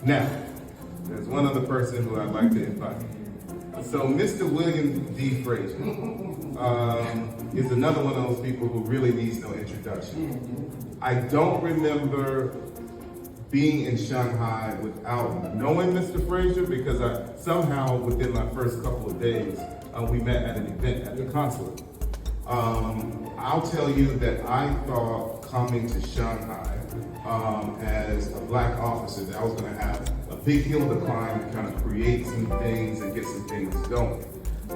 Now, there's one other person who I'd like to invite. So Mr. William D. Frazier is another one of those people who really needs no introduction. I don't remember being in Shanghai without knowing Mr. Frazier, because somehow within my first couple of days, we met at an event at the Consulate. I'll tell you that I thought coming to Shanghai as a black officer that I was going to have a big hill to climb to kind of create some things and get some things going.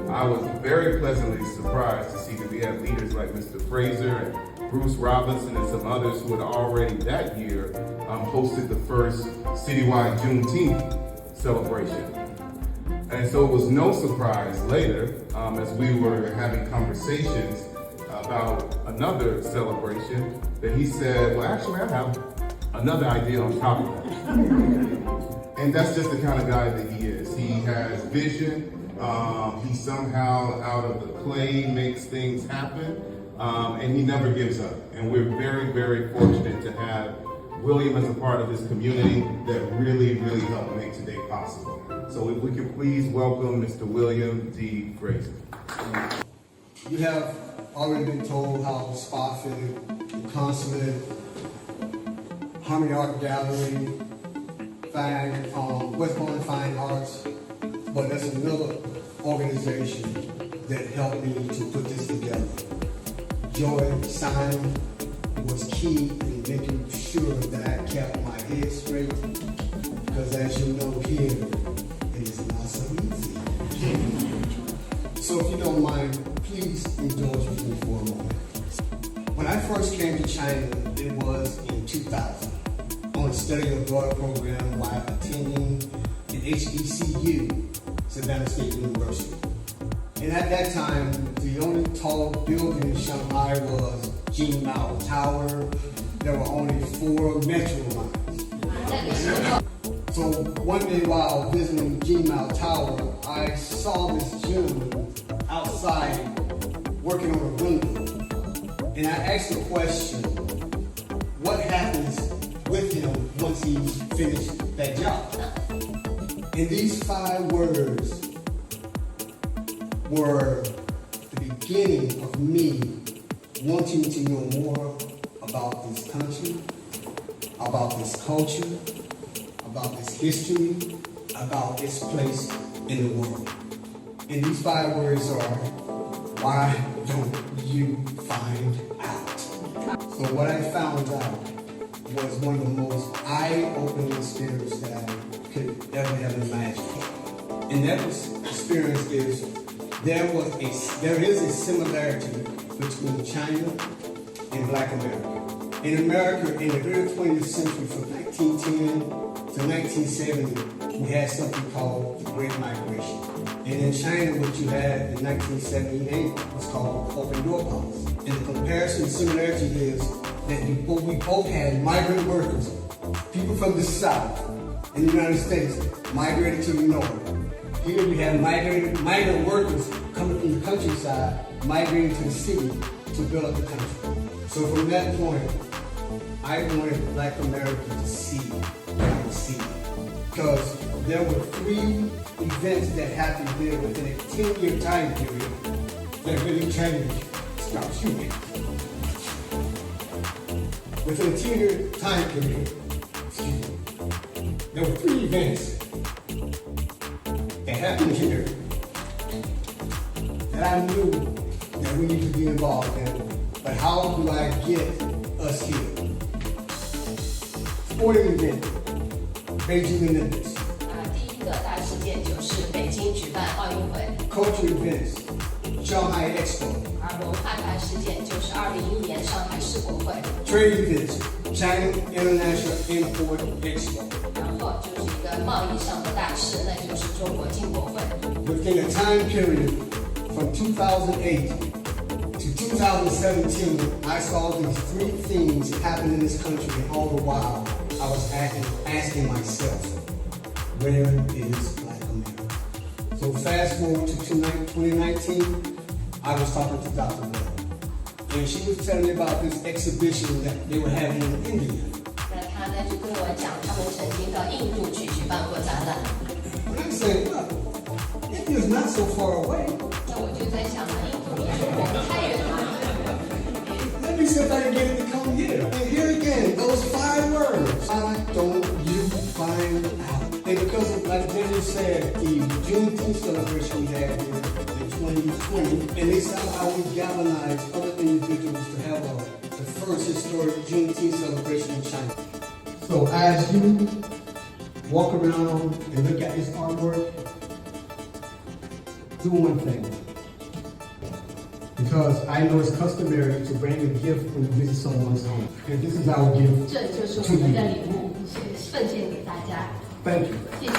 I was very pleasantly surprised to see that we had leaders like Mr. Fraser and Bruce Robinson and some others who had already that year hosted the first citywide Juneteenth celebration. And so it was no surprise later, as we were having conversations about another celebration, that he said, well, actually, I have another idea on top of that. And that's just the kind of guy that he is. He has vision. He somehow, out of the clay, makes things happen. And he never gives up. And we're very, very fortunate to have William as a part of this community that really, really helped make today possible. So if we could please welcome Mr. William D. Frazier. You have already been told how Spofford, the Consulate, Harmony Art Gallery, Westbourne Fine Arts, but there's another organization that helped me to put this together. Joy Simon was key in making sure that I kept my head straight, because as you know here, it is not so easy. So if you don't mind, please indulge me for a moment. When I first came to China, it was in 2000 on a study abroad program while attending an HBCU, Savannah State University. And at that time, the only tall building in Shanghai was Jinmao Tower. There were only 4 metro lines. So one day while visiting Jinmao Tower, I saw this gentleman outside working on a window. And I asked the question, what happens with him once he finished that job? And these 5 words were the beginning of me wanting to know more about this country, about this culture, about this history, about its place in the world. And these 5 words are, why don't you find out? So what I found out was one of the most eye-opening experiences that I could ever have imagined. And that experience is, there is a similarity between China and Black America. In America, in the early 20th century, from 1910 to 1970, we had something called the Great Migration. And in China, what you had in 1978 was called open door policy. And the comparison similarity is that we both had migrant workers, people from the South in the United States migrated to the North. Here we have migrant workers coming from the countryside, migrating to the city to build up the country. So from that point, I wanted Black America to see what I was seeing. Because there were 3 events that happened there within a 10-year time period that really changed. Excuse me. Within a 10-year time period, there were 3 events that happened here that I knew that we need to be involved in. But how do I get us here? Sporting event, Beijing Olympics. 第一个大事件就是北京举办奥运会。 Cultural events, Shanghai Expo. 而文化大事件就是2011年上海世博会。 Trade events, China International Import Expo. 然后就是一个贸易上的大事，那就是中国进博会。 Within a time period from 2008 to 2017, I saw these 3 things happen in this country, and all the while I was asking myself, where is Black America? So fast forward to 2019, I was talking to Dr. Delk, and she was telling me about this exhibition that they were having in India. 那他呢就跟我讲，他们曾经到印度去举办过展览。 And I said, look, India's not so far away. 那我就在想，印度离我们太远了。 Let me see if I can get it to come here. And here again, those 5 words. Why don't you find out? And because of, like Jenny said, the Juneteenth celebration we had here in 2020, and they somehow we galvanized other individuals to have the first historic Juneteenth celebration in China. So as you walk around and look at this artwork, do one thing. Because I know it's customary to bring a gift when you visit someone's home. And this is our gift 这就是我们的礼物，奉献给大家。 Thank you. 谢谢。